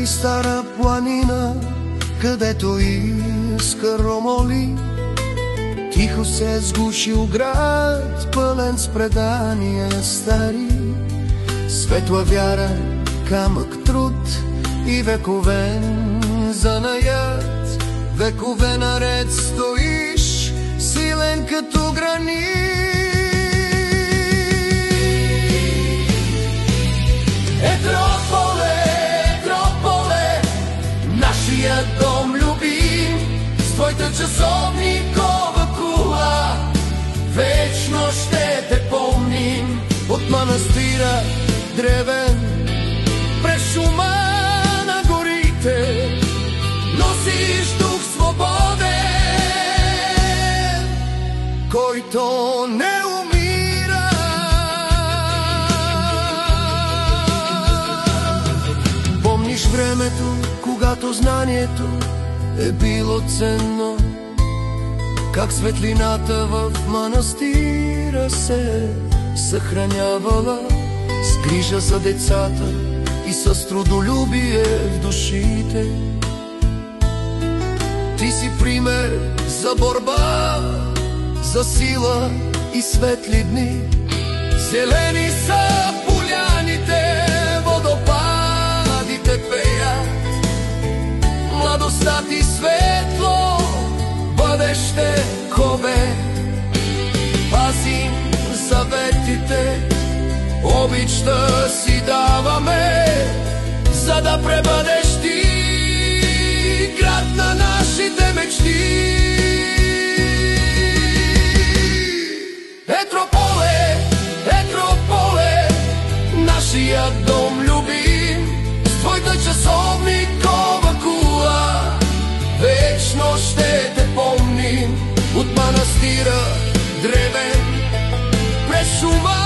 и стара планина, където искър моли. Тихо се сгушил град, пълен с предания стари. Светла вяра, камък труд и вековен занаят. Векове наред стоиш, силен като гранит. Етрополе, Етрополе, нашия дом любим, с твоята часовникова кула вечно ще те помним. От манастира древен, през шума на горите, носиш дух свободен, който не умира. Помниш времето, когато знанието е било ценно, как светлината в манастира се съхранявала, с грижа за децата и с трудолюбие в душите. Ти си пример за борба, за сила и светли дни. Зелени са поляните, водопадите пеят, младостта ти светло, бъдеще хове. Пазим заветите, обичта си даваме, за да пребъдеш ти град на нашите мечти. Етрополе, Етрополе, нашия дом любим, с твоята часовникова кула вечно ще те помним. От манастира древен, през шума